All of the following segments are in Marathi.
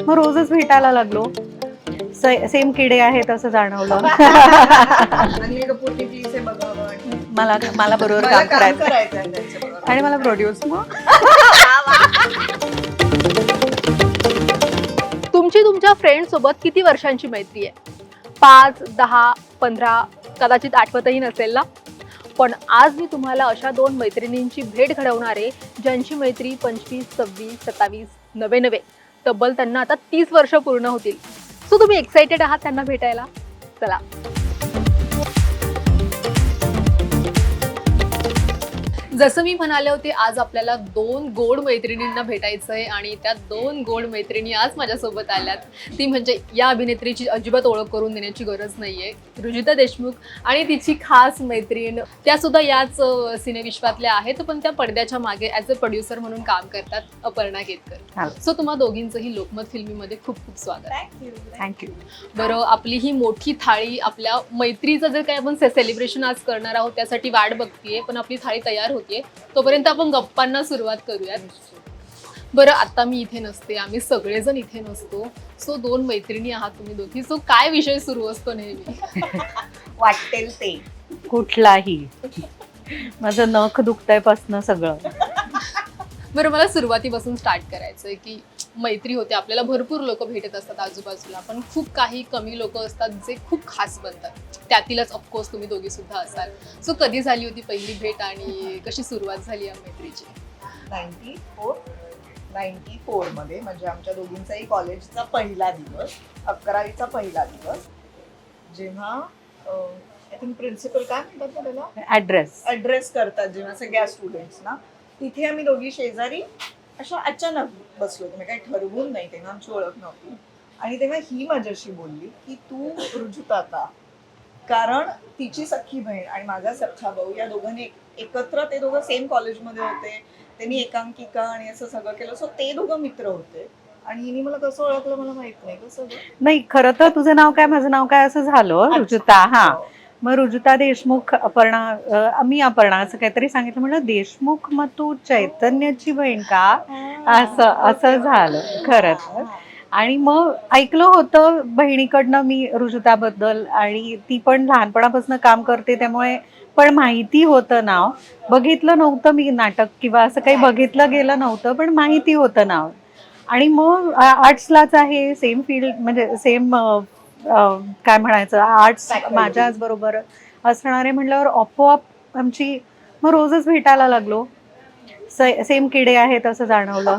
मग रोजच भेटायला लागलो. सेम किडे आहेत असं जाणवलं. अनिल कपूरनी प्लीज हे बघावं आणि मला मला बरोबर मला काम काम करायचं करायचं आहे त्यांच्याबरोबर. आणि मला प्रोड्यूस मग तुमची तुमच्या फ्रेंड सोबत किती वर्षांची मैत्री आहे? 5, 10, 15, कदाचित आठवतही नसेल ना. पण आज मी तुम्हाला अशा 2 मैत्रिणींची भेट घडवणारे, ज्यांची मैत्री 25, 26, 27, 99 तब्बल त्यांना आता 30 वर्ष पूर्ण होतील. सो तुम्ही एक्साइटेड आहात त्यांना भेटायला? चला. जसं मी म्हणाले होते, आज आपल्याला 2 गोड मैत्रिणींना भेटायचं आहे आणि त्या 2 गोड मैत्रिणी आज माझ्यासोबत आल्यात. ती म्हणजे या अभिनेत्रीची अजिबात ओळख करून देण्याची गरज नाहीये, रुजुता देशमुख आणि तिची खास मैत्रीण. त्या सुद्धा याच सिनेविश्वातल्या आहेत, पण त्या पडद्याच्या मागे ॲज अ प्रोड्युसर म्हणून काम करतात, अपर्णा केतकर. सो तुम्हा दोघींचंही लोकमत फिल्मीमध्ये खूप खूप स्वागत. थँक्यू. बरं, आपली ही मोठी थाळी आपल्या मैत्रीचं जे काही आपण सेलिब्रेशन आज करणार आहोत त्यासाठी वाट बघतीये, पण आपली थाळी तयार होतीये. तोपर्यंत आपण गप्पांना सुरुवात करूयात. बरं, आता मी इथे नसते, आम्ही सगळेजण इथे नसतो. सो 2 मैत्रिणी आहात तुम्ही दोघी. सो काय विषय सुरू असतो नेहमी? वाटेल ते कुठलाही. माझं नख दुखतंय पासनं सगळं. बरं, मला सुरुवातीपासून स्टार्ट करायचंय की मैत्री होते, आपल्याला भरपूर लोक भेटत असतात आजूबाजूला, पण खूप काही कमी लोक असतात जे खूप खास बनतात. त्यातीलच ऑफकोर्स तुम्ही दोघी सुद्धा असाल. सो कधी झाली होती पहिली भेट आणि कशी सुरुवात झाली या मैत्रीची? 94 मध्ये, म्हणजे आमच्या दोघींचाही कॉलेजचा पहिला दिवस, 11वीचा पहिला दिवस, जेव्हा आय थिंक प्रिन्सिपल काय म्हणतात ना त्याला, ऍड्रेस करतात जेव्हा सगळ्या स्टुडंट्स ना, तिथे आम्ही दोघी शेजारी अशा अचानक बसलो होतो. काही ठरवून नाही, तेव्हा आमची ओळख नव्हती. आणि तेव्हा ही माझ्याशी बोलली की तू रुजुता का, कारण तिची सख्खी बहीण आणि माझा सख्खा भाऊ या दोघांनी एकत्र, ते दोघं सेम कॉलेजमध्ये होते, त्यांनी एकांकिका आणि असं सगळं केलं. सो ते दोघं मित्र होते. आणि हिने मला कसं ओळखलं मला माहित नाही. कसं नाही, खरं तर तुझं नाव काय माझं नाव काय असं झालं, रुजुता. हा, मग रुजुता देशमुख, अपर्णा, मी अपर्णा असं काहीतरी सांगितलं. म्हणलं देशमुख, मग तू चैतन्याची बहीण का, असं झालं खरं तर. आणि मग ऐकलं होतं बहिणीकडनं मी रुजुताबद्दल, आणि ती पण लहानपणापासून काम करते त्यामुळे पण माहिती होतं नाव. बघितलं नव्हतं मी नाटक किंवा असं काही बघितलं गेलं नव्हतं, पण माहिती होतं नाव. आणि मग आर्ट्सलाच आहे, सेम फील्ड, म्हणजे सेम काय म्हणायचं, आर्ट्स माझ्याच बरोबर असणारे म्हणल्यावर आपोआप आमची मग रोजच भेटायला लागलो. सेम किडे आहेत असं जाणवलं.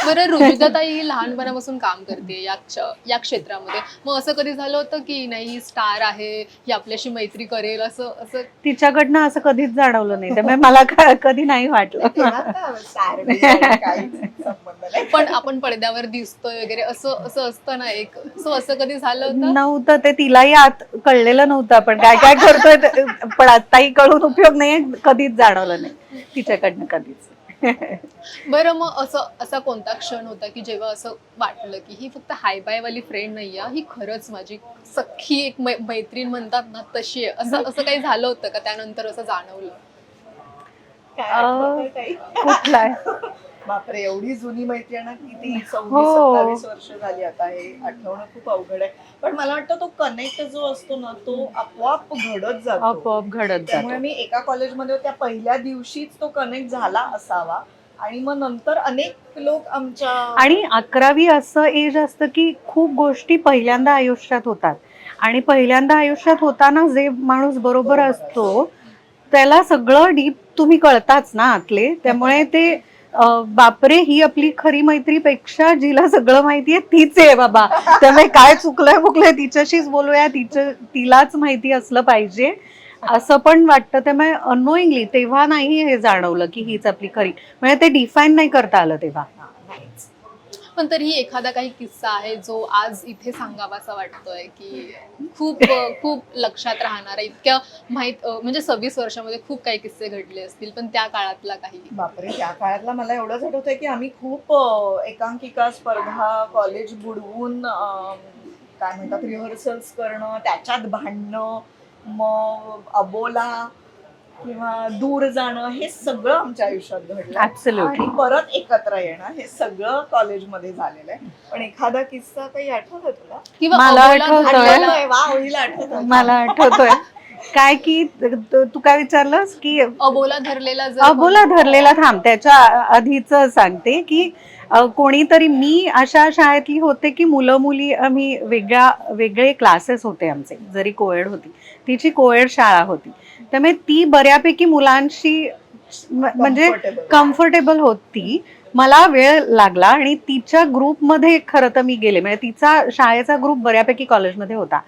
बरं, रुजुताताई लहानपणापासून काम करते या क्षेत्रामध्ये. मग असं कधी झालं होतं की नाही, स्टार आहे, ही आपल्याशी मैत्री करेल असं असं? तिच्याकडनं असं कधीच जाणवलं नाही, त्यामुळे मला कधी नाही वाटलं. पण आपण पडद्यावर दिसतोय वगैरे असं असं असतं ना एक. सो असं कधी झालं होतं? नव्हतं, ते तिलाही आत कळलेलं नव्हतं आपण काय काय करतोय, पण आताही कळून उपयोग नाही, कधीच जाणवलं नाही तिच्याकडनं कधीच. बरं, मग असा कोणता क्षण होता की जेव्हा असं वाटलं की ही फक्त हाय बाय वाली फ्रेंड नाही आहे, ही खरंच माझी सख्खी एक मैत्रीण म्हणतात ना तशी आहे, असं काही झालं होतं का त्यानंतर असं जाणवलं? कुठला? बापरे, एवढी जुनी मैत्री ना, किती 26-27 वर्ष झाली आता, हे आठवणं खूप अवघड आहे. पण मला वाटतं तो कनेक्ट जो असतो ना, तो आपोआप घडत जातो. त्यामुळे मी एका कॉलेजमध्ये त्या पहिल्या दिवशीच तो कनेक्ट झाला असावा. आणि मग नंतर अनेक लोक आमच्या, आणि 11वी असं एज असतं की खूप गोष्टी पहिल्यांदा आयुष्यात होतात, आणि पहिल्यांदा आयुष्यात होताना जे माणूस बरोबर असतो त्याला सगळं डीप तुम्ही कळताच ना आतले. त्यामुळे ते बापरे, ही आपली खरी मैत्रीपेक्षा जिला सगळं माहितीये तीच आहे बाबा, त्यामुळे काय चुकलंय तिच्याशीच बोलूया, तिलाच माहिती असलं पाहिजे असं पण वाटतं. त्यामुळे अनोईंगली तेव्हा नाही हे जाणवलं की हीच आपली खरी, म्हणजे ते डिफाईन नाही करता आलं तेव्हा. पण तरी एखादा काही किस्सा आहे जो आज इथे सांगावासा वाटतोय की खूप खूप लक्षात राहणार आहे? इतक्या म्हणजे 26 वर्षामध्ये खूप काही किस्से घडले असतील, पण त्या काळातला काही? बापरे, त्या काळातला मला एवढंच आठवतंय की आम्ही खूप एकांकिका स्पर्धा, कॉलेज बुडवून काय म्हणतात रिहर्सल्स करणं, त्याच्यात भांडणं, मग अबोला किंवा दूर जाणं, हे सगळं आमच्या आयुष्यात घडलं Absolutely. आणि परत एकत्र येणं हे सगळं कॉलेजमध्ये झालेलं आहे. पण एखादा किस्सा काही आठवतोय तुला? किंवा मला अबोला आठवतोय. धरलेला- आठवतोय, वा होईल आठवतोय. मला आठवतोय काय की तू काय विचारलंस की अबोला धरलेला जर अबोला धरलेला थांब त्याच्या आधीच सांगते की कोणीतरी मी अशा शाळेतली होते की मुलं मुली आम्ही वेगळे क्लासेस होते आमचे, जरी कोएड होती, तिची कोएड शाळा होती, त्यामुळे ती बऱ्यापैकी मुलांशी म्हणजे Comfortable. कम्फर्टेबल होती. मला वेळ लागला आणि तिच्या ग्रुपमध्ये खरं तर मी गेले, म्हणजे तिचा शाळेचा ग्रुप बऱ्यापैकी कॉलेजमध्ये होता,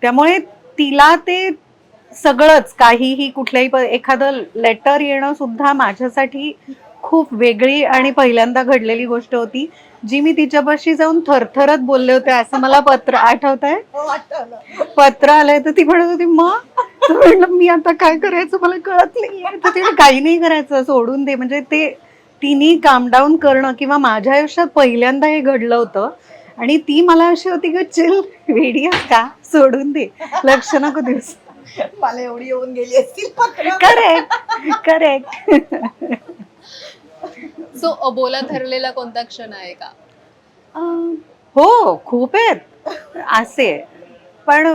त्यामुळे तिला ते सगळंच काहीही एखादं लेटर येणं सुद्धा माझ्यासाठी खूप वेगळी आणि पहिल्यांदा घडलेली गोष्ट होती, जी मी तिच्यापाशी जाऊन थरथरत बोलले होते. असं मला पत्र आठवतंय, हो, आठवलं. पत्र आलंय तर ती म्हणत होती म्हणलं मी आता काय करायचं मला कळत नाहीये. तर तिने काही नाही करायचं, सोडून दे. म्हणजे ते तिने काम डाऊन करणं, किंवा माझ्या आयुष्यात पहिल्यांदा हे घडलं होतं आणि ती मला अशी होती की चिल वेडी आहेस का, सोडून दे, लक्ष नको देऊस. मला एवढी येऊन गेली असतील पत्र. करेक्ट. सो अबोला धरलेला कोणता क्षण आहे का? हो, खूप आहेत असे, पण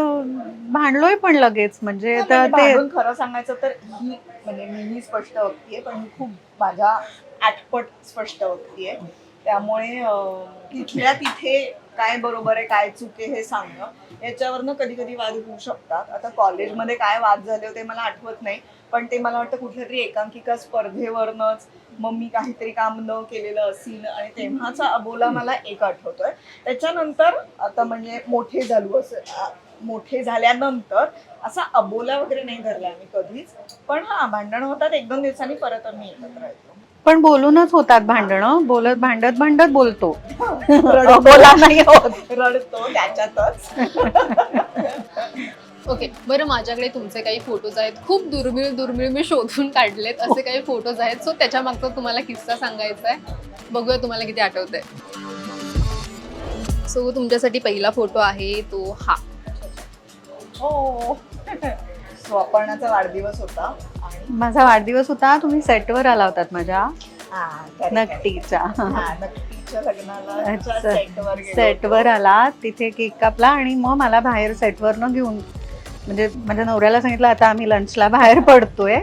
भांडलोय पण लगेच. म्हणजे हा, तर म्हणजे ते भांडून खरं सांगायचं तर ही म्हणजे मी स्पष्ट व्यक्ती आहे, पण ही खूप माझ्या आठपट स्पष्ट व्यक्ती आहे. त्यामुळे तिथल्या तिथे काय बरोबर आहे काय चूक आहे हे सांगणं, याच्यावरनं कधी कधी वाद होऊ शकतात. आता कॉलेजमध्ये काय वाद झाले होते मला आठवत नाही, पण ते मला वाटतं कुठल्या तरी एकांकिका स्पर्धेवरनच मग मी काहीतरी काम न केलेलं असेल आणि तेव्हाचा अबोला मला एक आठवतोय. त्याच्यानंतर आता म्हणजे मोठे झाल्यानंतर असा अबोला वगैरे नाही धरला आम्ही कधीच, पण हा भांडण होतात, 1-2 दिवसांनी परत आम्ही एकत्र येतो. पण बोलूनच होतात भांडणं, भांडत बोलतो. रडतो. बोला नाही होत. रडतो त्याच्यातच. ओके, बरं, माझ्याकडे तुमचे काही फोटोज आहेत, खूप दुर्मिळ मी शोधून काढलेत असे काही फोटोज आहेत. सो त्याच्या मागचा तुम्हाला किस्सा सांगायचा आहे, बघूया तुम्हाला किती आठवतंय. सो तुमच्यासाठी पहिला फोटो आहे तो हा. हो. स्वप्नाचा वाढदिवस होता आणि माझा वाढदिवस होता, तुम्ही सेटवर आला होतात माझ्या हा, correct, नकटीच्या. correct. हा, नकटीच्या लग्नाला अच्छा. सेटवर गेलो सेटवर होतो. आला, तिथे केक कापला आणि मग मला बाहेर सेटवरनं घेऊन, म्हणजे माझ्या नवऱ्याला सांगितलं आता आम्ही लंचला बाहेर पडतोय,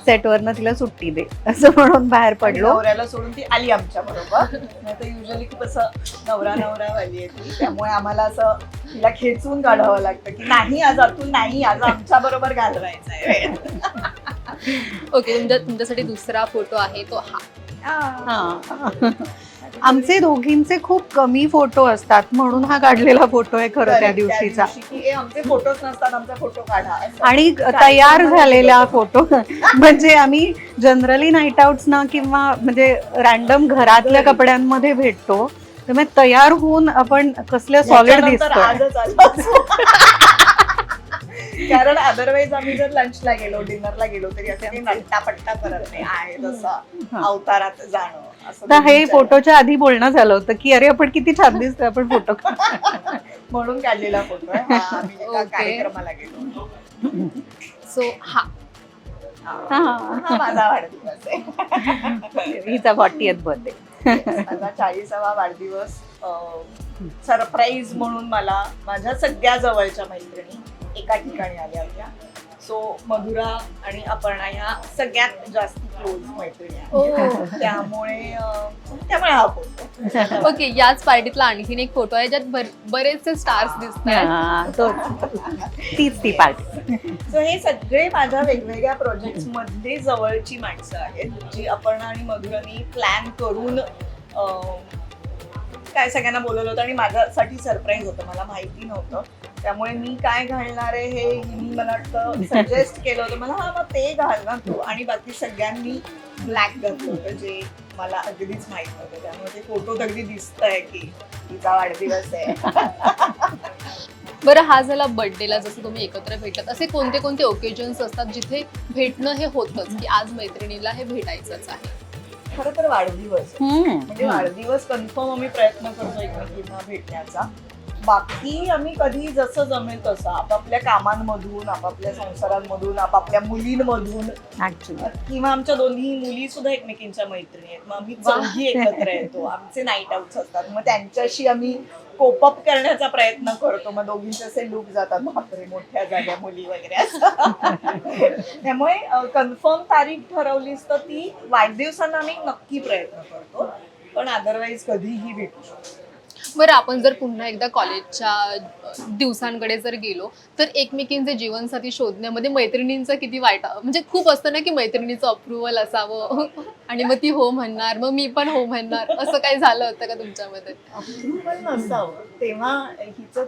सेटवरनं तिला सुट्टी दे असं म्हणून बाहेर आणि पडलो. नवऱ्याला सोडून ती आली आमच्या बरोबर. नाही तर युजली खूप असं नवरा वाली आहे ती, त्यामुळे आम्हाला असं तिला खेचून काढावं लागतं की नाही आज अतुल नाही, आज आमच्या बरोबर घालवायचा आहे. ओके, तुमच्यासाठी दुसरा फोटो आहे तो हा. हा. आमचे दोघींचे खूप कमी फोटो असतात, म्हणून हा काढलेला फोटो आहे खरं त्या दिवशीचा. की "ए, आमचे फोटोच नसतात, आमचा फोटो काढा असं. आणि तयार झालेला फोटो म्हणजे आम्ही जनरली नाईट आउट्स ना किंवा म्हणजे रॅन्डम घरातल्या कपड्यांमध्ये भेटतो, त्यामुळे तयार होऊन आपण कसले सॉलिड याच्यानंतर दिसतो. आजच आलो. कारण अदरवाईज आम्ही जर लंचला गेलो, डिनरला गेलो तरी असं काही नट्टापट्टा करत नाही, आहे तसं अवतारात जाणं असं. तर हे दोघींच्या फोटोच्या आधी बोलणं झालं होतं की अरे आपण किती छान दिसतोय, आपण फोटो म्हणून काढलेला फोटो आहे हा. आम्ही एका Okay. कार्यक्रमाला गेलो. सो हा. हा माझा वाढदिवस आहे. हिचा 40th बर्थडे. माझा 40वा वाढदिवस सरप्राईज म्हणून मला माझ्या सगळ्या जवळच्या मैत्रिणी एका ठिकाणी आल्या होत्या. सो मधुरा आणि अपर्णा ह्या सगळ्यात जास्त क्लोज मैत्रिणी आहेत. त्यामुळे हा फोटो. ओके, याच पार्टीतला आणखीन एक फोटो आहे ज्यात बरेचसे स्टार्स दिसत आहेत. तीच ती पार्टी. सो हे सगळे माझ्या वेगवेगळ्या प्रोजेक्ट्स मध्ये जवळची माणसं आहेत, जी अपर्णा आणि मधुरानी प्लॅन करून काय सगळ्यांना बोलवलं होतं आणि माझ्यासाठी सरप्राईज होतं, मला माहिती नव्हतं. त्यामुळे मी काय घालणार आहे हे हिने मला वाटतं सजेस्ट केलं होतं मला, हा मग ते घाल ना तू. आणि बाकी सगळ्यांनी ब्लॅक घातलं होतं, जे मला अगदीच माहित नव्हतं. त्यामुळे ते फोटोत अगदी दिसतंय की तिचा वाढदिवस आहे. बरं, हा झाला बर्थडेला जसं तुम्ही एकत्र भेटत, असे कोणते कोणते ओकेजन्स असतात जिथे भेटणं हे होतंच की आज मैत्रिणीला हे भेटायचंच आहे? खरं तर वाढदिवस म्हणजे हम्म. वाढदिवस कन्फर्म आम्ही प्रयत्न करतो एकमेकींना भेटण्याचा. बाकी आम्ही कधी जसं जमेल तसं आपापल्या कामांमधून, आपापल्या संसारांमधून, आपापल्या मुलींमधून ऍक्च्युली किंवा आमच्या दोन्ही मुली सुद्धा एकमेकींच्या मैत्रिणी आहेत. मग आम्ही चौघी एकत्र येतो. आमचे नाईट आउट्स असतात. मग त्यांच्याशी आम्ही कोपअप करण्याचा प्रयत्न करतो. मग दोघींचे असे लुक जातात, बापरे मोठ्या झाल्या मुली वगैरे असं. त्यामुळे कन्फर्म तारीख ठरवलीच तर ती वाढदिवसांना आम्ही नक्की प्रयत्न करतो, पण अदरवाईज कधीही भेटू शकतो. बरं, आपण जर पुन्हा एकदा कॉलेजच्या दिवसांकडे जर गेलो तर एकमेकींचे जीवनसाथी शोधण्यामध्ये मैत्रिणींचं किती वाईट, म्हणजे खूप असतं ना की मैत्रिणीचं अप्रुव्हल असावं आणि मग ती हो म्हणणार, मग मी पण हो म्हणणार, असं काही झालं होतं का तुमच्यामध्ये? अप्रुव्हल नसावं तेव्हा हिच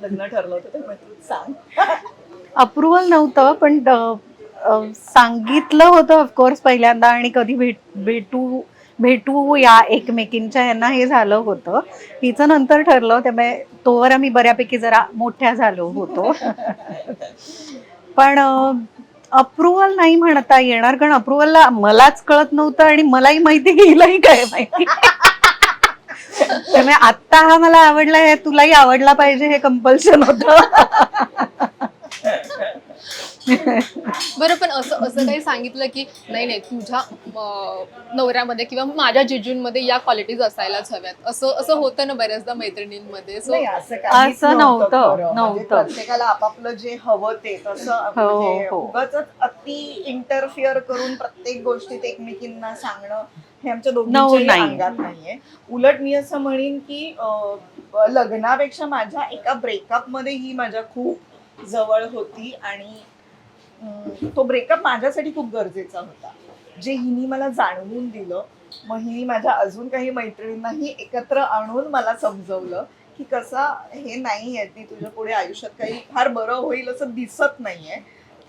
लग्न ठरलं होतं, त्यामुळे तूच सांग. अप्रुव्हल नव्हतं, पण सांगितलं होतं ऑफकोर्स पहिल्यांदा, आणि कधी भेटू या एकमेकींच्या यांना हे झालं होतं. हिचं नंतर ठरलं, त्यामुळे तोवर आम्ही बऱ्यापैकी जरा मोठ्या झालो होतो. पण अप्रुव्हल नाही म्हणता येणार, कारण अप्रुव्हलला मलाच कळत नव्हतं आणि मलाही माहिती की हिलाही काय माहिती. त्यामुळे आत्ता हा मला आवडला, हे तुलाही आवडला पाहिजे हे कंपल्शन होतं. बरं, पण असं असं काही सांगितलं की नाही नाही तुझ्या नवऱ्यामध्ये किंवा माझ्या जिजूंमध्ये या क्वालिटीज असायलाच हव्यात, असं असं होतं ना बऱ्याचदा मैत्रिणींमध्ये. सो नाही, असं काहीच असं नव्हतं, खरं. म्हणजे नव्हतं. प्रत्येकाला आपापलं जे हवं ते तसं, हो, म्हणजे हो. उगाचच अति इंटरफिअर करून प्रत्येक गोष्टीत एकमेकींना सांगणं हे आमच्या No, दोघींच्याही नाही. अंगात नाहीये. उलट मी असं म्हणेन की लग्नापेक्षा माझ्या एका ब्रेकअप मध्ये ही माझ्या खूप जवळ होती, आणि तो ब्रेकअप माझ्यासाठी खूप गरजेचा होता, जे हिनी मला जाणवून दिलं. मग हिनी माझ्या अजून काही मैत्रिणींनाही एकत्र आणून मला समजवलं की कसं हे नाही आहे, ती तुझ्या पुढे आयुष्यात काही फार बरं होईल असं दिसत नाहीये,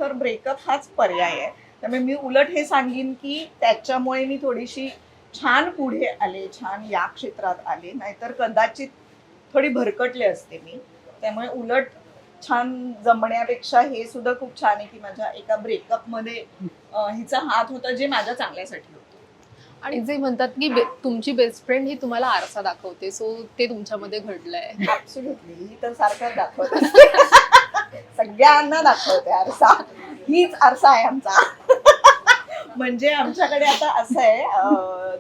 तर ब्रेकअप हाच पर्याय आहे. त्यामुळे मी उलट हे सांगेन की त्याच्यामुळे मी थोडीशी छान पुढे आले, छान या क्षेत्रात आले, नाहीतर कदाचित थोडी भरकटले असते मी. त्यामुळे उलट छान जमण्यापेक्षा हे सुद्धा खूप छान आहे की माझ्या एका ब्रेकअप मध्ये हिचा हात होता, जे माझ्या चांगल्यासाठी होतं. आणि जे म्हणतात की तुमची बेस्ट फ्रेंड ही तुम्हाला आरसा दाखवते, सो ते तुमच्यामध्ये घडलंय. ऍब्सोल्युटली, ही तर सारखं दाखवत असते. सगळ्यांना दाखवते आरसा, हीच आरसा आहे आमचा. म्हणजे आमच्याकडे आता असं आहे,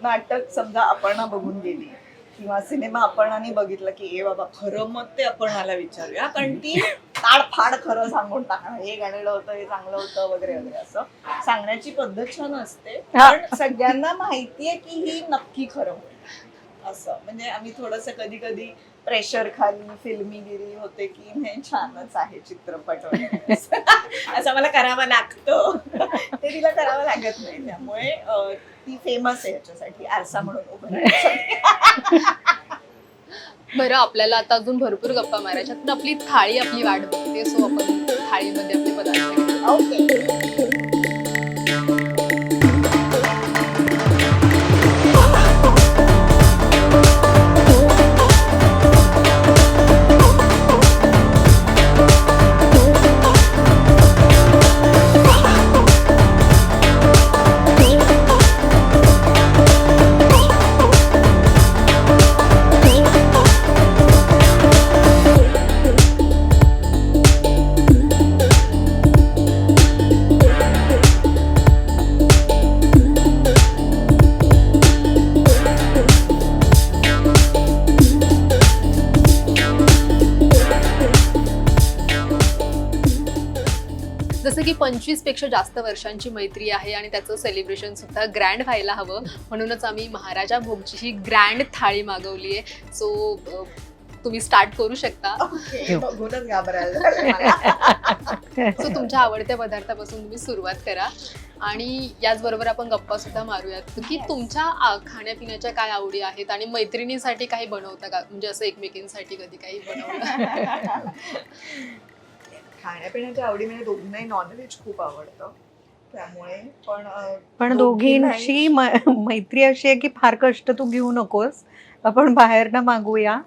नाटक समजा अपर्णा बघून गेली किंवा सिनेमा अपर्णाने बघितलं की ए बाबा खरं मत ते अपर्णाला विचारूया, कारण ती ताडफाड खरं सांगून टाकणार, हे गाणं होतं, हे चांगलं होतं वगैरे वगैरे, असं सांगण्याची पद्धत छान असते. पण सगळ्यांना माहितीये की ही नक्की खरं होईल असं. म्हणजे आम्ही थोडस कधी कधी प्रेशर खाली फिल्मीगिरी होते की हे छानच आहे चित्रपट वगैरे, असं मला करावं लागतं, ते तिला करावं लागत नाही. त्यामुळे ती फेमस आहे याच्यासाठी, आरसा म्हणून उभं राहण्यासाठी. बरं, आपल्याला आता अजून भरपूर गप्पा मारायच्या, तर आपली थाळी आपली वाट बघते, सो आपण थाळीमध्ये आपले पदार्थ घेऊ. ओके. जसं की 25 पेक्षा जास्त वर्षांची मैत्री आहे आणि त्याचं सेलिब्रेशन सुद्धा ग्रँड व्हायला हवं, म्हणूनच आम्ही महाराजा भोगची ही ग्रँड थाळी मागवली आहे. सो तुम्ही स्टार्ट करू शकता. ओके, बघूनच घाबरायला झालं मला. सो तुमच्या आवडत्या पदार्थापासून तुम्ही सुरुवात करा आणि याचबरोबर आपण गप्पा सुद्धा मारूयात की तुमच्या खाण्यापिण्याच्या काय आवडी आहेत आणि मैत्रिणीसाठी काही बनवता का, म्हणजे असं एकमेकींसाठी कधी काही बनवलं? खाण्यापिण्याच्या आवडी म्हणजे दोघींनाही नॉनव्हेज खूप आवडतं, त्यामुळे पण दोघींची मैत्री अशी आहे की फार कष्ट तू घेऊ नकोस, आपण बाहेरनं मागूया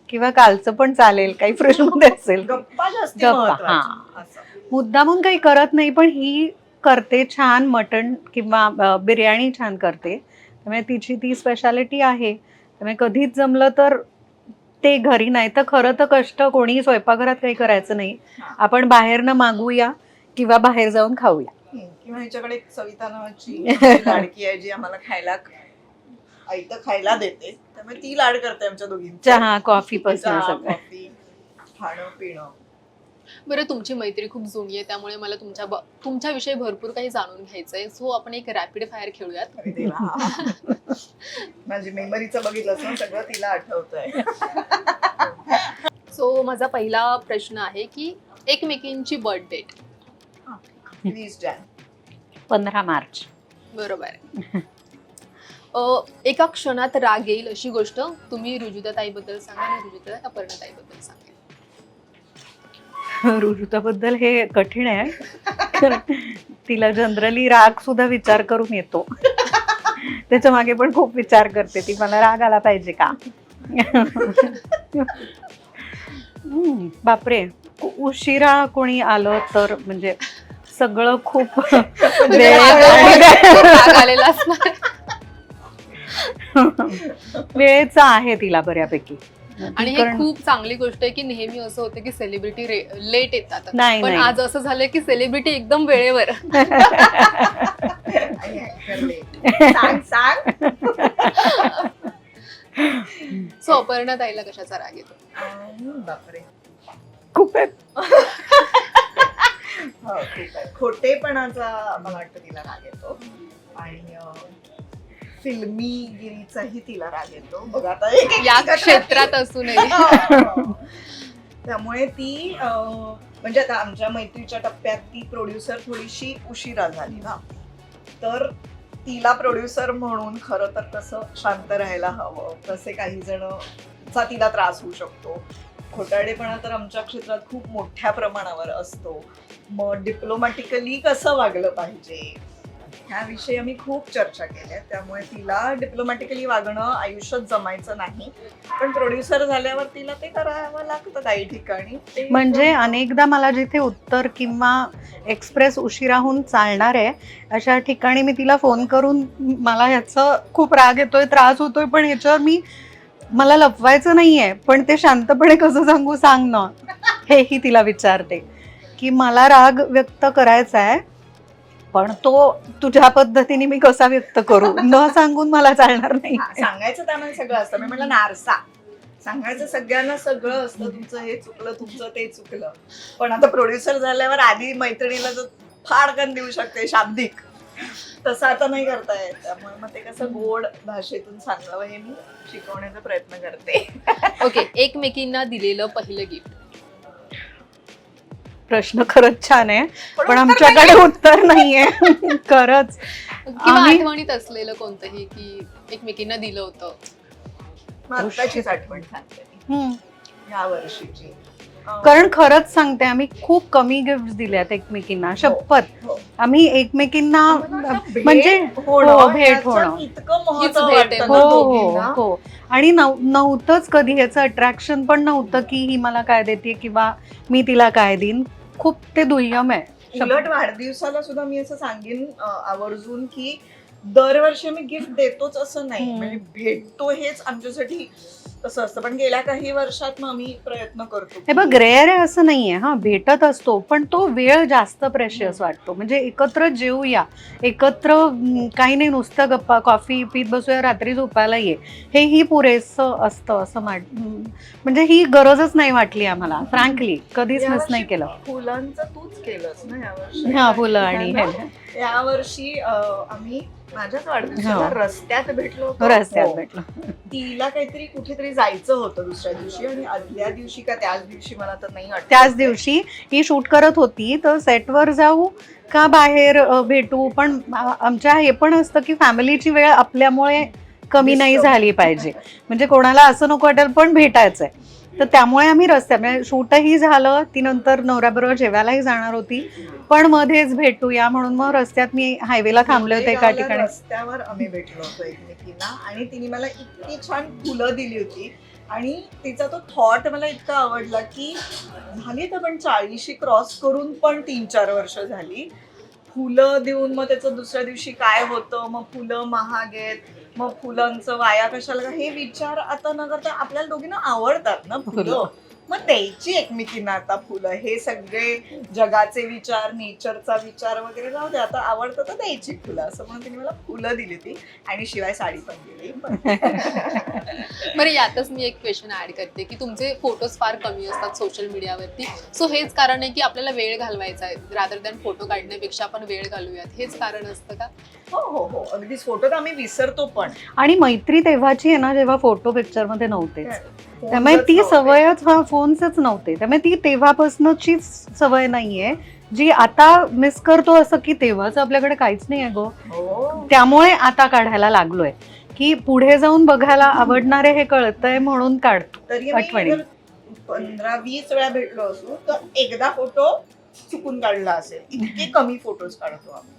किंवा कालचं पण चालेल, काही फ्रेश मध्ये असेल. गप्पा जास्त गप्पा, हा. मुद्दामून काही करत नाही, पण ही करते छान मटण किंवा बिर्याणी छान करते, त्यामुळे तिची ती स्पेशालिटी आहे. त्यामुळे कधीच जमलं तर ते घरी, नाही तर खरं तर कष्ट कोणी स्वयंपाकघरात काही करायचं नाही. आपण बाहेरनं मागवूया किंवा बाहेर जाऊन खाऊया. किंवा ह्याच्याकडे एक सविता नावाची लाडकी आहे जी आम्हाला आयतं खायला देते, त्यामुळे ती लाड करते आमच्या दोघींची. चहा कॉफी पासून सगळं. कॉफी, खाणं पिणं. बरं, तुमची मैत्री खूप जुनी आहे, त्यामुळे मला तुमच्याविषयी भरपूर काही जाणून घ्यायचंय. सो आपण एक रॅपिड फायर खेळूयात. अरे देवा. माझी मेमरीचं बघितलं ना सगळं तिला आठवतंय. सो माझा पहिला प्रश्न आहे की एकमेकींची बर्थ डेट. 20 जान. 15 मार्च. बरोबर आहे. एका क्षणात राग येईल अशी गोष्ट तुम्ही रुजुताताईबद्दल सांगा आणि रुजुता अपर्णाताईबद्दल सांगा. रुजुताबद्दल हे कठीण आहे. कारण तिला जनरली राग सुद्धा विचार करून येतो. त्याच्या मागे पण खूप विचार करते ती, मला राग आला पाहिजे का. बापरे, उशिरा कोणी आलं तर म्हणजे सगळं खूप राग आलेला असणार. वेळेचं आहे तिला बऱ्यापैकी. आणि हे खूप चांगली गोष्ट आहे की नेहमी असं होतं की सेलिब्रिटी लेट येतात, नाही, पण नाही. आज असं झालंय की सेलिब्रिटी एकदम वेळेवर. सांग सांग. सो अपर्णाताईला कशाचा राग येतो? बापरे, खूप आहे. हो, खूप आहे. खोटेपणाचा मला वाटतं तिला राग येतो आणि फिल्मीगिरीचाही तिला राग येतो. बघा आता या क्षेत्रात असू नये. त्यामुळे ती म्हणजे आता आमच्या मैत्रीच्या टप्प्यात ती प्रोड्युसर थोडीशी उशिरा झाली ना, तर तिला प्रोड्युसर म्हणून खरं तर कसं शांत राहायला हवं, कसे काही जणचा तिला त्रास होऊ शकतो. खोटारडेपणा तर आमच्या क्षेत्रात खूप मोठ्या प्रमाणावर असतो. मग डिप्लोमॅटिकली कसं वागलं पाहिजे ह्याविषयी आम्ही खूप चर्चा केल्या. त्यामुळे तिला डिप्लोमॅटिकली वागणं आयुष्यात जमायचं नाही, पण प्रोड्युसर झाल्यावर तिला ते करावं लागतं काही ठिकाणी. म्हणजे अनेकदा मला जिथे उत्तर किंवा एक्सप्रेस उशिराहून चालणार आहे अशा ठिकाणी मी तिला फोन करून मला ह्याचं खूप राग येतोय, त्रास होतोय, पण ह्याच्यावर मला लपवायचं नाहीये, पण ते शांतपणे कसं सांगू, सांग ना, हेही तिला विचारते की मला राग व्यक्त करायचा आहे, पण तो तुझ्या पद्धतीने मी कसा व्यक्त करू, न सांगून मला चालणार नाही. सांगायचं त्यामध्ये सगळं असतं. मी म्हटलं नारसा सांगायचं सगळ्यांना सगळं असतं, तुमचं हे चुकलं, तुमचं ते चुकलं. पण आता प्रोड्युसर झाल्यावर आधी मैत्रिणीला जर फाडकन देऊ शकते शाब्दिक, तसं आता नाही करता येत. त्यामुळे मग ते कसं गोड भाषेतून सांगावं हे मी शिकवण्याचा प्रयत्न करते. ओके, एकमेकींना दिलेलं पहिलं गिफ्ट. प्रश्न खरंच छान आहे, पण आमच्याकडे उत्तर नाहीये. खरंच किंवा आठवणीत असलेलं कोणतंही की एकमेकींना दिलं होतं. आत्ताचीच आठवण सांगते मी, ह्या वर्षीची. कारण खरंच सांगते, आम्ही खूप कमी गिफ्ट दिल्यात एकमेकींना, शपथ. आम्ही एकमेकींना म्हणजे भेट होणं इतकं हीच महत्व भेट आहे. वाटतं ना हो दोघींना. हो. आणि नव्हतंच कधी ह्याचं अट्रॅक्शन पण नव्हतं की ही मला काय देते किंवा मी तिला काय देईन. खूप ते दुय्यम आहे. उलट वाढदिवसाला सुद्धा मी असं सांगेन आवर्जून की दरवर्षी मी गिफ्ट देतोच असं नाही, म्हणजे भेटतो हेच आमच्यासाठी तसं असतं. पण गेल्या काही वर्षात मग आम्ही प्रयत्न करतो. हे बघ, रेअर आहे असं नाहीये, हा भेटत असतो, पण तो वेळ जास्त प्रेशियस वाटतो. म्हणजे एकत्र जेवूया, एकत्र काही नाही, नुसतं गप्पा कॉफी पीत बसूया, रात्री झोपायला ये, हेही पुरेसं असतं असं म्हणजे ही गरजच नाही वाटली आम्हाला, फ्रँकली. कधीच मिस नाही केलं. फुलांचं तूच केलंस ना यावर्षी. हा, फुलं आणि हे यावर्षी आम्ही माझ्याच वाढदिवसाला रस्त्यात भेटलो होतो. रस्त्यात हो. भेटलो. तिला काहीतरी कुठेतरी जायचं होतं दुसऱ्या दिवशी, आणि आदल्या दिवशी का त्याच दिवशी मला तर नाही आठवत. त्याच दिवशी ही शूट करत होती, तर सेटवर जाऊ का बाहेर भेटू, पण आमच्या हे पण असतं की फॅमिलीची वेळ आपल्यामुळे कमी नाही झाली पाहिजे. म्हणजे कोणाला असं नको वाटेल पण भेटायचंय, तर त्यामुळे आम्ही रस्त्यात शूटही झालं. ती नंतर नवऱ्याबरोबर जेवायलाही जाणार होती, पण मध्येच भेटूया म्हणून मग रस्त्यात मी हायवेला थांबले होते एका ठिकाणी. रस्त्यावर आम्ही भेटलो होतो एकमेकींना, आणि तिने मला इतकी छान फुलं दिली होती, आणि तिचा तो थॉट मला इतका आवडला की झाली तर पण 40 क्रॉस करून पण 3-4 वर्ष झाली. फुलं देऊन मग त्याचं दुसऱ्या दिवशी काय होतं, मग फुलं महाग आहेत, मग फुलांचं वाया कशाला हे विचार आता न करता आपल्याला दोघींना आवडतात ना फुलं, फुलं. मग द्यायची एकमेकींना आता फुलं. हे सगळे जगाचे विचार, नेचरचा विचार वगैरे जाऊ दे, आता आवडतं तर द्यायची फुलं, असं म्हणून तिने मला फुलं दिली ती, आणि शिवाय साडी पण दिली. बरं, यातच मी एक क्वेश्चन ऍड करते की तुमचे फोटोज फार कमी असतात सोशल मीडियावरती, सो हेच कारण आहे की आपल्याला वेळ घालवायचा आहे, रादर दॅन फोटो काढण्यापेक्षा आपण वेळ घालूयात, हेच कारण असतं का? हो हो हो, अगदीच. फोटो तर आम्ही विसरतो पण. आणि मैत्री तेव्हाची आहे ना जेव्हा फोटो पिक्चर मध्ये नव्हतेच, त्यामुळे फोनच ती नव्हते. सवयच फोनच नव्हते, त्यामुळे ती तेव्हापासूनची सवय नाहीये जी आता मिस करतो, असं की तेव्हाच आपल्याकडे काहीच नाही आहे गो, हो. त्यामुळे आता काढायला लागलोय की पुढे जाऊन बघायला आवडणारे हे कळतंय म्हणून काढतो तरी आठवणी. 15-20 वेळा भेटलो असू तर एकदा फोटो चुकून काढला असेल, इतके कमी फोटोज काढतो आम्ही.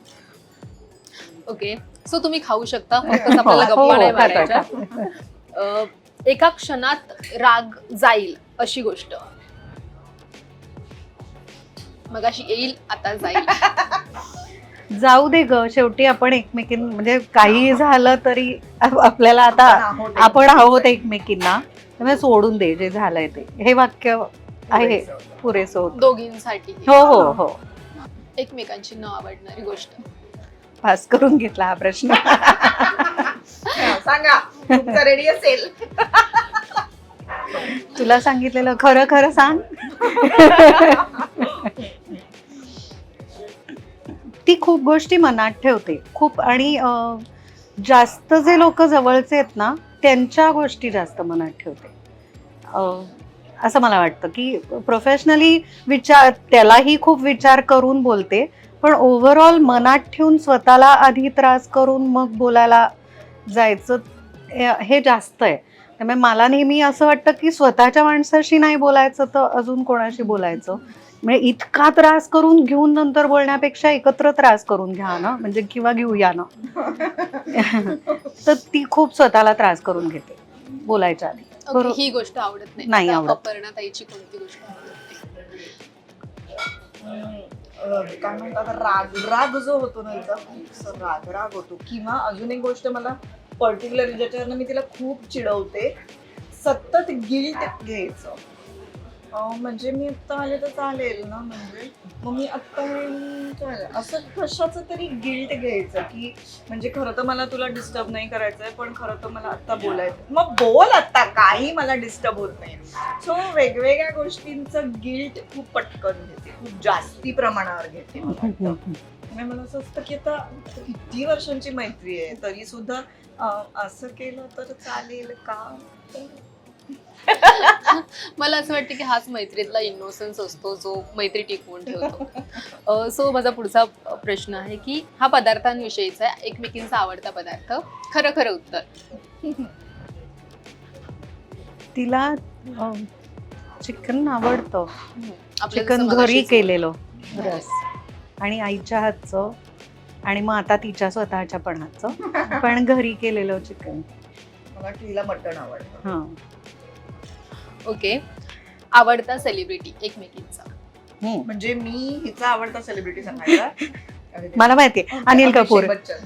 ओके, सो तुम्ही खाऊ शकता, फक्त आपल्याला हो, गप्पा नाही हो, मारायच्या. एका क्षणात राग जाईल अशी गोष्ट, मगाशी येईल आता जाईल. जाऊ दे ग, शेवटी आपण एकमेकीं म्हणजे काही झालं तरी आपल्याला आता आपण आहोत एकमेकींना, त्यामुळे सोडून दे जे झालंय ते. हे वाक्य आहे पुरेसं होतं. दोघींसाठी हो हो हो. एकमेकांची न आवडणारी गोष्ट. पास करून घेतला हा प्रश्न. सांगा, तुमचा रेडी असेल. तुला सांगितलेलं खरं खरं सांग. ती खूप गोष्टी मनात ठेवते खूप, आणि जास्त जे लोक जवळचे आहेत ना त्यांच्या गोष्टी जास्त मनात ठेवते. असं मला वाटतं की प्रोफेशनली त्यालाही खूप विचार करून बोलते, पण ओव्हरऑल मनात ठेवून स्वतःला आधी त्रास करून मग बोलायला जायचं हे जास्त आहे. त्यामुळे मला नेहमी असं वाटतं की स्वतःच्या माणसाशी नाही बोलायचं तर अजून कोणाशी बोलायचं. म्हणजे इतका त्रास करून घेऊन नंतर बोलण्यापेक्षा एकत्र त्रास करून घ्या ना, म्हणजे किंवा घेऊया ना. तर ती खूप स्वतःला त्रास करून घेते बोलायच्या आधी. ओके, ही गोष्ट आवडत नाही आता आवडत. अपर्णाताईची कोणती गोष्ट आवडत नाही? काय म्हणतात, राग जो होतो ना तिचा, खूप राग होतो. किंवा अजून एक गोष्ट मला पर्टिक्युलर ज्याच्यावरनं मी तिला खूप चिडवते, सतत गिल्ट घ्यायचं. म्हणजे मी आत्ता आले तर चालेल ना, म्हणजे मग मी आत्ता चालेल असं कशाचं तरी गिल्ट घ्यायचं की म्हणजे खरं तर मला तुला डिस्टर्ब नाही करायचंय, पण खरं तर मला आत्ता बोलायचं, मग बोल आत्ता, काही मला डिस्टर्ब होत नाही. सो वेगवेगळ्या गोष्टींचं गिल्ट खूप पटकन घेते, खूप जास्ती प्रमाणावर घेते. मला असं असतं की आता किती वर्षांची मैत्री आहे तरी सुद्धा असं केलं तर चालेल का. मला असं वाटतं की हाच मैत्रीतला इनोसन्स असतो जो मैत्री टिकवून ठेवतो. सो माझा पुढचा प्रश्न आहे की हा पदार्थांविषयीचा आहे, एकमेकींचा आवडता पदार्थ. खरं खरं उत्तर. तिला चिकन आवडतं, आपल्या चिकन जसं घरी मगाशीच केलेलं रस, आणि आईच्या हातचं, आणि मग आता तिच्या स्वतःच्या पण हातचं, पण घरी केलेलं चिकन. मला तिला मटण आवडतं. हा. ओके, आवडता सेलिब्रिटी एकमेकींचा. म्हणजे मी हिचा आवडता सेलिब्रिटी सांगायचा. मला माहितीये, अनिल कपूर. बच्चन.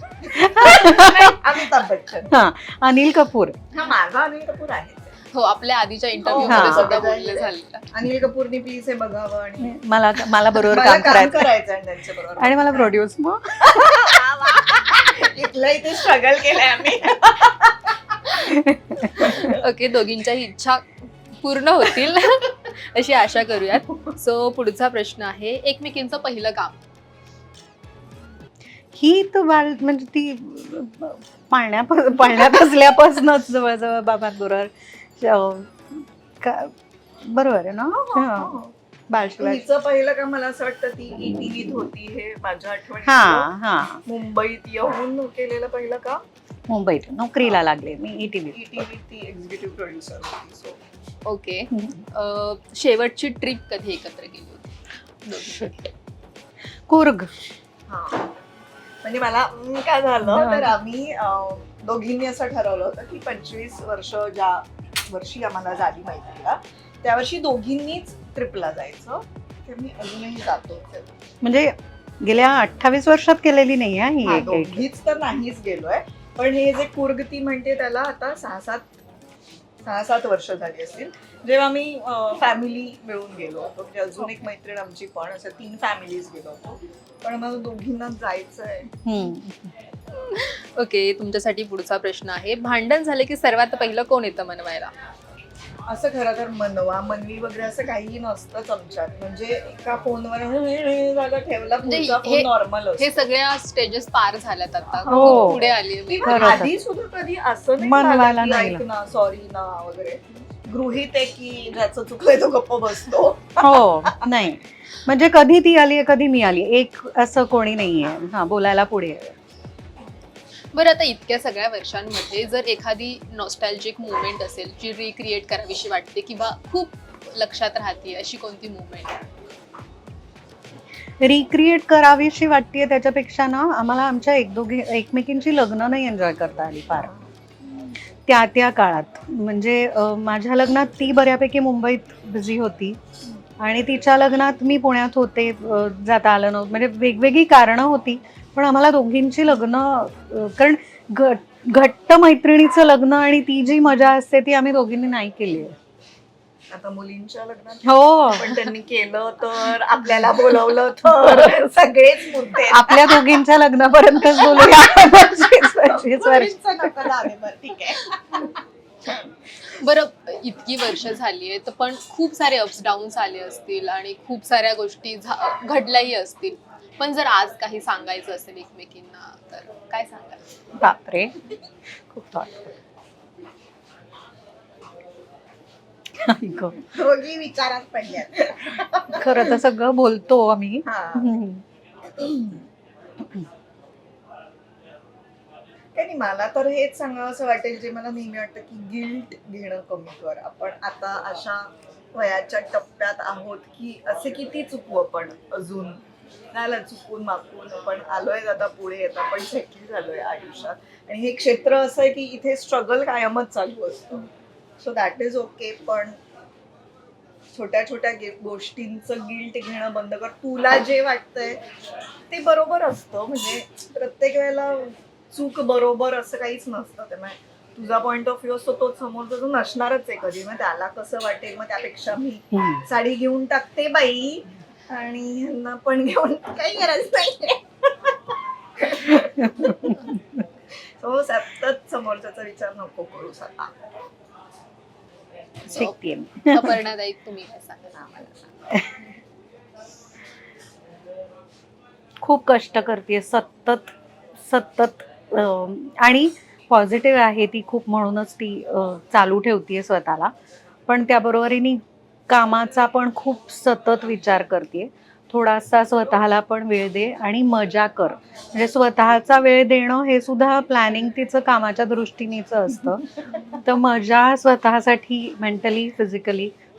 अमिताभ बच्चन. हा, अनिल कपूर. हा, माझा अनिल कपूर आहे. हो, आपल्या आधीच्या इंटरव्ह्यू हा. मध्ये सुद्धा बोललं झालेलं. अनिल कपूरनी प्लीज हे बघावं आणि मला बरोबर मला काम करायचं, करायचं आहे त्यांच्याबरोबर. आणि मला प्रोड्यूस. मग इथलं इथे स्ट्रगल केलंय आम्ही. ओके, दोघींच्या इच्छा पूर्ण होतील अशी आशा करूयात. सो पुढचा प्रश्न आहे, एकमेकींचं पहिलं काम. ही तर म्हणजे ती पाळण्यात असल्यापासूनच जवळजवळ बाबांबरोबर बरोबर आहे ना. हा. बालशिवाय. हिचं पहिलं का मला असं वाटतं ती ईटीव्हीत होती, हे माझ्या आठवणीत. हा हा, मुंबईत येऊन केलेलं पहिलं का. मुंबईत नोकरीला लागले मी ईटीव्ही. ईटीव्हीत ती एक्झिक्युटिव्ह प्रोड्युसर होती. सो ओके, शेवटची ट्रिप कधी एकत्र केली होती? कुर्ग. हा, म्हणजे मला काय झालं तर आम्ही दोघींनी असं ठरवलं होतं की 25 वर्ष ज्या वर्षी आम्हाला झाली मैत्रीला, त्या वर्षी दोघींनीच ट्रिपला जायचं. ते मी अजूनही जातो. म्हणजे गेल्या 28 वर्षात केलेली नाही ही एक. दोघीच तर नाहीच गेलोय, पण हे जे कुर्ग ती म्हणते त्याला आता 6-7 वर्ष झाली असतील, जेव्हा आम्ही फॅमिली मिळून गेलो होतो. म्हणजे अजून एक मैत्रीण आमची पण, असं 3 फॅमिलीज गेलो होतो. पण मला दोघींना जायचंय. ओके, तुमच्यासाठी पुढचा प्रश्न आहे. भांडण झाले की सर्वात पहिलं कोण येतं मनवायला? असं खरं तर मनवी वगैरे असं काहीही नसतंच आमच्यात. म्हणजे एका फोनवर झालं ठेवला, म्हणजे पुढचा फोन नॉर्मल हे सगळ्या स्टेजेस पार झाल्यात आता, हो. खूप पुढे आली मी. खरं. आधी सुद्धा कधी असं नाही मनवायला झालं की नाही. ऐक ना, सॉरी ना वगैरे. गृहीत आहे की ज्याचं चुकलंय तो गप्प बसतो. हो, नाही म्हणजे कधी ती आली कधी मी आली, एक असं कोणी नाहीये हा बोलायला पुढे. बरं, आता इतक्या सगळ्या वर्षांमध्ये जर एखादी नॉस्टॅल्जिक मुवमेंट असेल जी रिक्रिएट करावीशी वाटते किंवा खूप लक्षात राहते, अशी कोणती मुवमेंट? रिक्रिएट करावीशी वाटतेय त्याच्यापेक्षा ना आम्हाला आमच्या एकमेकींची लग्न नाही एन्जॉय करता आली फार त्या काळात. म्हणजे माझ्या लग्नात ती बऱ्यापैकी मुंबईत बिझी होती आणि तिच्या लग्नात मी पुण्यात होते, जाता आलं नव्हतं. म्हणजे वेगवेगळी कारणं होती, पण आम्हाला दोघींची लग्न कारण घट्ट मैत्रिणीचं लग्न आणि ती जी मजा असते ती आम्ही दोघींनी नाही केली आहे. आता मुलींच्या लग्नात हो, पण त्यांनी केलं तर, आपल्याला बोलवलं तर सगळेच मुद्दे. आपल्या दोघींच्या लग्नापर्यंतच बोलूया. 25 वर्ष. मुलींचं नका झाले, बरं ठीक आहे. बरं, इतकी वर्ष झाली आहेत पण खूप सारे अप्स डाऊन्स आले असतील आणि खूप साऱ्या गोष्टी घडल्याही असतील, पण जर आज काही सांगायचं असेल एकमेकींना तर काय सांगाल? बापरे, खूप थॉट. दोघी विचारात पडल्यात. खरं तर सगळं बोलतो आम्ही. काही नाही, मला तर हेच सांगावं असं वाटेल जे मला नेहमी वाटतं की गिल्ट घेणं कमी कर. आपण आता अशा वयाच्या टप्प्यात आहोत की असे किती चुकू आपण अजून. झालं चुकून मागून आपण आलोय आता पुढे येत, आपण सेटल झालोय आयुष्यात. आणि हे क्षेत्र असं आहे की इथे स्ट्रगल कायमच चालू असतं. So that is okay. पण छोट्या छोट्या गोष्टींचं गिल्ट घेणं बंद कर. तुला जे वाटतंय ते बरोबर असतं. म्हणजे प्रत्येक वेळेला चूक बरोबर असं काहीच नसतं. त्यामुळे तुझा पॉइंट ऑफ व्ह्यू असतो तो समोरचा जो नसणारच आहे कधी. मग त्याला कसं वाटेल, मग त्यापेक्षा मी साडी घेऊन टाकते बाई आणि ह्यांना पण घेऊन काही गरज नाही. तो सतत समोरच्याचा विचार नको करू सका. अपर्णाताई, तुम्ही काय सांगाल? खूप कष्ट करते सतत सतत, आणि पॉझिटिव्ह आहे ती खूप, म्हणूनच ती चालू ठेवतीये स्वतःला. पण त्याबरोबरीने कामाचा पण खूप सतत विचार करते. थोडासा स्वतःला पण वेळ दे आणि मजा कर. म्हणजे स्वतःचा वेळ देणं हे सुद्धा प्लॅनिंग तिचं कामाच्या दृष्टीनेचं असतं. तर मजा स्वतःसाठी मेंटली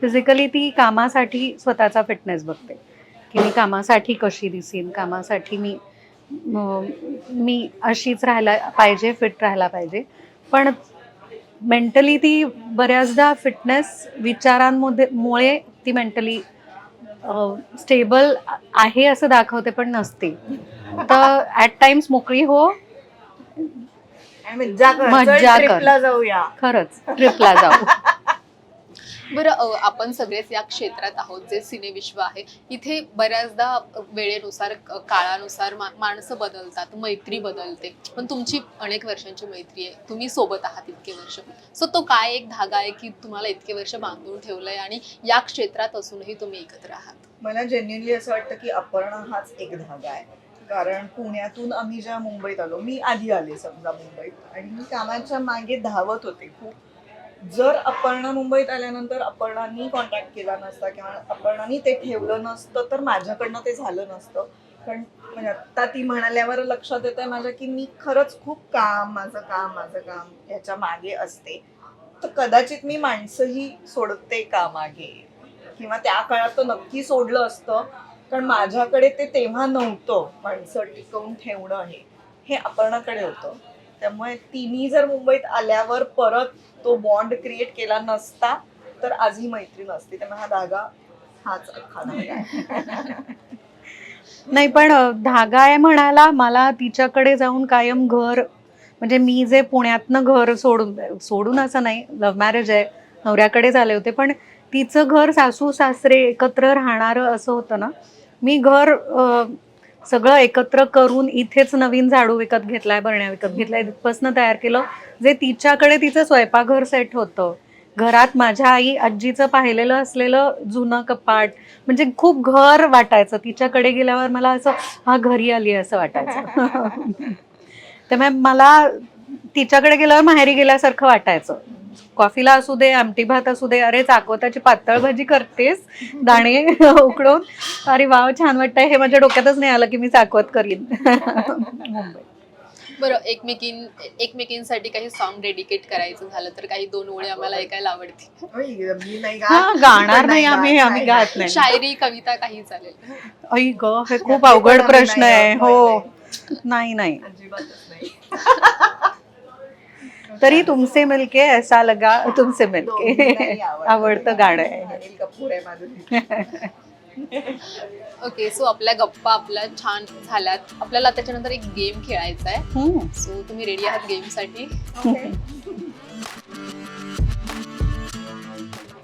फिजिकली ती कामासाठी स्वतःचा फिटनेस बघते की मी कामासाठी कशी दिसेन, कामासाठी मी अशीच राहायला पाहिजे, फिट राहायला पाहिजे. पण मेंटली ती बऱ्याचदा फिटनेस विचारांमुळे ती मेंटली स्टेबल आहे असं दाखवते पण नसते. तर ऍट टाइम्स मोकळी हो, मज्जा कर. ट्रिपला जाऊया. खरंच ट्रिपला जाऊ. बरं, आपण सगळेच या क्षेत्रात आहोत जे सिनेविश्व आहे. इथे बऱ्याचदा वेळेनुसार काळानुसार माणसं बदलतात, मैत्री बदलते. पण तुमची अनेक वर्षांची मैत्री आहे, तुम्ही सोबत आहात इतके वर्ष. सो तो काय एक धागा आहे की तुम्हाला इतके वर्ष बांधून ठेवलंय आणि या क्षेत्रात असूनही तुम्ही एकत्र आहात? मला जेन्युइनली असं वाटतं की अपर्णा हाच एक धागा आहे. कारण पुण्यातून आम्ही जेव्हा मुंबईत आलो, मी आधी आले समजा मुंबईत आणि मी कामाच्या मागे धावत होते खूप. जर अपर्णा मुंबईत आल्यानंतर अपर्णानी कॉन्टॅक्ट केला नसता किंवा अपर्णानी ते ठेवलं नसतं तर माझ्याकडनं ते झालं नसतं. पण म्हणजे आत्ता ती म्हणाल्यावर लक्षात येत आहे माझ्या की मी खरंच खूप माझं काम ह्याच्या मागे असते. तर कदाचित मी माणसंही सोडते कामागे किंवा त्या काळात तर नक्की सोडलं असतं. कारण माझ्याकडे ते तेव्हा नव्हतं माणसं टिकवून ठेवणं हे अपर्णाकडे होतं. त्यामुळे तिने जर मुंबईत आल्यावर परत तो बॉन्ड क्रिएट केला नसता तर आज ही मैत्री नसती. त्यामुळे हा धागा हाच अख्खा धागा आहे. नाही पण धागा आहे म्हणायला मला तिच्याकडे जाऊन कायम घर म्हणजे मी जे पुण्यातनं घर सोडून असं नाही, लव्ह मॅरेज आहे, नवऱ्याकडेच आले होते, पण तिचं घर सासू सासरे एकत्र राहणारं असं होतं ना. मी घर सगळं एकत्र करून इथेच नवीन झाडू विकत घेतलाय, बरण्या विकत घेतलाय, तिथपासनं तयार केलं, जे तिच्याकडे तिचं स्वयंपाकघर सेट होतं. घरात माझ्या आई आजीचं पाहिलेलं असलेलं जुनं कपाट, म्हणजे खूप घर वाटायचं. तिच्याकडे गेल्यावर मला असं हा घरी आली असं वाटायचं. त्यामुळे मला तिच्याकडे गेल्यावर माहेरी गेल्यासारखं वाटायचं. कॉफीला असू दे, आमटी भात असू दे, अरे चाकवताची पातळ भाजी करतेस दाणे उकडून, अरे वाव छान वाटतंय, हे माझ्या डोक्यातच नाही आलं की मी चाकवत करीन. मुंबईत. बरं, एकमेकींसाठी काही सॉन्ग डेडिकेट करायचं झालं तर काही 2 ओळी आम्हाला ऐकायला आवडतील. मी नाही हा, गाणार नाही आम्ही गात नाही. शायरी, कविता काही चालेल. ऐ ग, हे खूप अवघड प्रश्न आहे. हो, नाही. अजिबातच नाही. तरी तुमसे मिलके ऐसा लगा, तुमसे मिलके दोघींनाही आवडतं गाणं आहे. अनिल कपूर आहे माझं. ओके, सो आपल्या गप्पा आपल्या छान झाल्यात. आपल्याला त्याच्यानंतर एक गेम खेळायचा आहे. सो तुम्ही रेडी आहात गेमसाठी?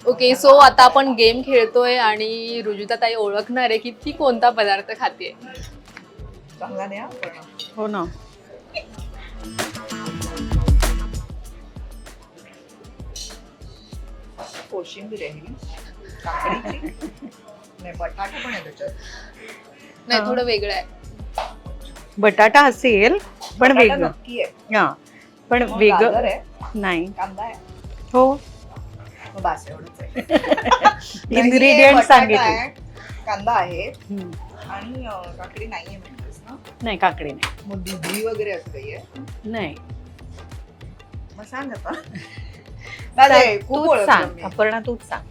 ओके, सो आता आपण गेम खेळतोय आणि रुजुता ताई ओळखणार आहे की ती कोणता पदार्थ खाते. चांगला नाही हा पण. हो ना. कोशिंबीर आहे ही. काकडीची. नाही, बटाटा पण आहे त्याच्यात. नाही, थोडं वेगळं आहे. बटाटा असेल पण बटाटा वेगळं. नक्की आहे. हा, पण मग वेगळं गाजर आहे, नाही. कांदा आहे. हो, मग बास एवढंच आहे. इन्ग्रेडियंट बटाटा सांगितले. आहे, कांदा आहे हम्म. आणि काकडी नाहीये म्हणतेस ना. नाही, काकडी नाही. मग दुधी वगैरे असं काही आहे. नाही, मग सांग आता. दादा, खूप तूच ओळखलं सांग. मी. अपर्णा तूच सांग.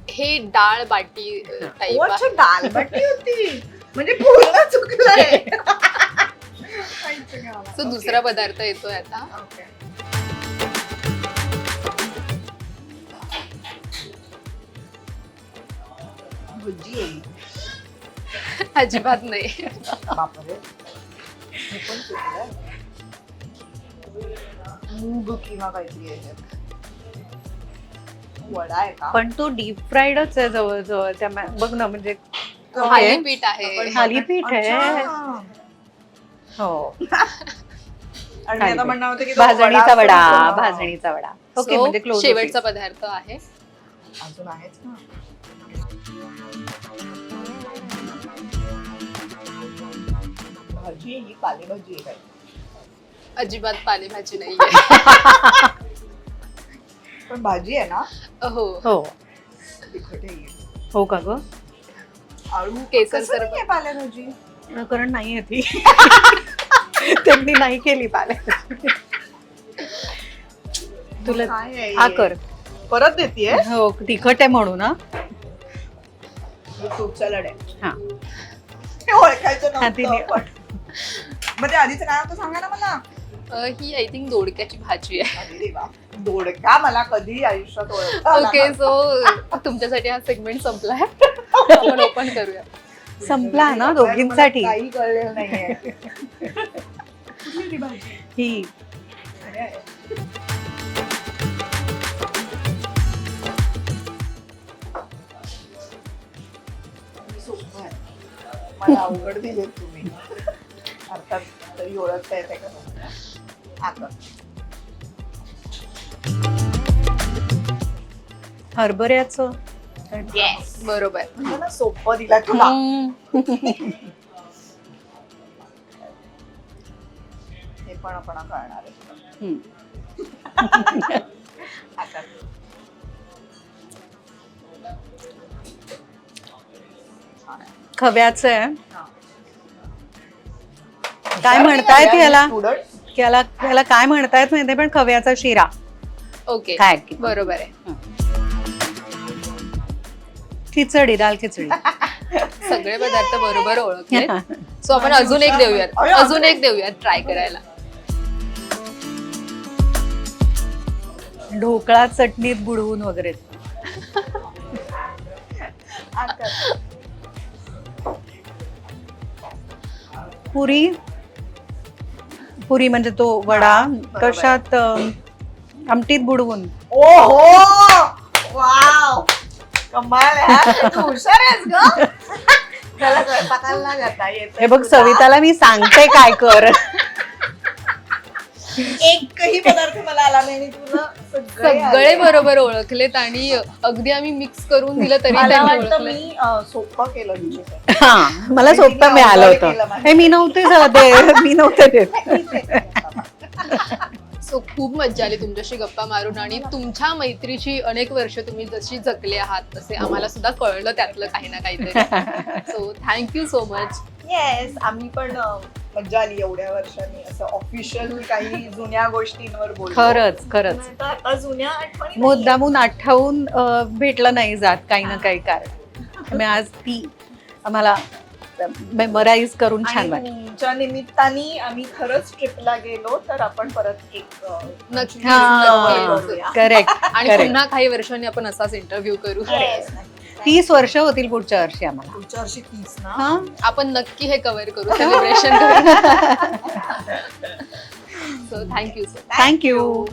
हे डाळ बाटी टाईप आहे. अच्छा, दालबाटी होती. म्हणजे पूर्ण चुकलंय. सो दुसरा पदार्थ येतोय आता. ओके. भुजी आहे. अजिबात नाही. बापरे. हे पण चुकलंय. मूग किंवा काहीतरी आहे त्यात. वडा आहे का? पण तो डीप फ्राईडच आहे जवळजवळ. बघ ना, म्हणजे थालीपीठ आहे. थालीपीठ आहे. अच्छा. हो, आणि मी आता म्हणणार होते की तो भाजणीचा असतो वडा, ना. भाजणीचा वडा. ओके, So, म्हणजे क्लोज. शेवटचा पदार्थ आहे. अजून आहेच ना. भाजी आहे ही, पालेभाजी आहे काय? अजिबात पालेभाजी नाहीये. पण भाजी आहे ना. हो. हो, तिखट आहे ही. हो का ग? आळू केसर कसं सरबत. नाहीये पालेभाजी? प्रकरण नाहीये ती. त्यांनी नाही केली पाले. तुला काय आहे हा हे? कर. परत देतीये. हो, तिखट आहे म्हणून. ना फ्रूट सॅलड आहे. हा, हे ओळखायचं हा, तिने- नव्हतं पण. मग ते आधीचं काय होतं सांगा ना मला. ही आय थिंक दोडक्याची भाजी आहे. अरे देवा, दोडका मला कधी आयुष्यात ओळखता आला ओके, नाही. सो तुमच्यासाठी हा सेगमेंट संपलाय. आपण ओपन करूया. संपला ना मला दोघींसाठी. काही कळलेलं नाहीये. कुठली ती भाजी? ही अरे, अरे. सोपं आहे. मला अवघड दिले तुम्ही. अर्थात तरी ओळखता येते का तुम्हाला? आता हरभऱ्याचं. येस, बरोबर. म्हणजे ना सोपं दिला तुला. हे पण आपण कळणार आहे. हम्म. आता छान आहे. खव्याचं आहे. हा. काय म्हणतायत याला? Student. याला काय म्हणतायत माहितीये, पण खव्याचा शिरा. ओके, काय की? बरोबर आहे. खिचडी, दाल खिचडी. सगळे पदार्थ बरोबर ओळखले. सो आपण अजून एक देऊयात. अजून एक देऊयात ट्राय करायला. ढोकळा चटणीत बुडवून वगैरे. आता. पुरी पुरी म्हणजे तो वडा कशात आमटीत बुडवून. ओहो वाव कमाल आहे. तू हुशार आहेस ग. त्याला स्वयंपाकाला नाही जाता येत. हे बघ सविताला मी सांगते काय कर. एकही पदार्थ मला आला नाही आणि तुला सगळे आले. बरोबर ओळखलेत आणि अगदी आम्ही मिक्स करून दिलं तरी मला त्यांनी वाटतं ओळखले. मी सोपं केलं हिच्यासाठी. हा मला सोपं मिळालं होतं. हे मी नव्हते मी नव्हते देत. सो खूप मज्जा आली तुमच्याशी गप्पा मारून आणि तुमच्या मैत्रीची अनेक वर्ष तुम्ही जशी जगले आहात तसे आम्हाला सुद्धा कळलं त्यातलं काही ना काहीतरी. So thank you so much. Yes आम्ही पण मज्जा आली एवढ्या वर्षांनी असं ऑफिशियल काही जुन्या गोष्टींवर बोललो. खरंच तर आता जुन्या आठवणी मुद्दामून आठवून भेटलं नाही जात काही ना काही कारण. त्यामुळे आज ती आम्हाला मेमोराईज करून छान वाटलं. तुमच्या निमित्ताने आम्ही खरंच ट्रिपला गेलो तर आपण परत एक नक्की करूया. करेक्ट. आणि पुन्हा काही वर्षांनी आपण असाच इंटरव्ह्यू करू. Yes. 30 वर्ष होतील पुढच्या वर्षी आम्हाला. पुढच्या वर्षी 30 ना. हा आपण नक्की हे कव्हर करू सेलिब्रेशन करू. So thank you so thank you.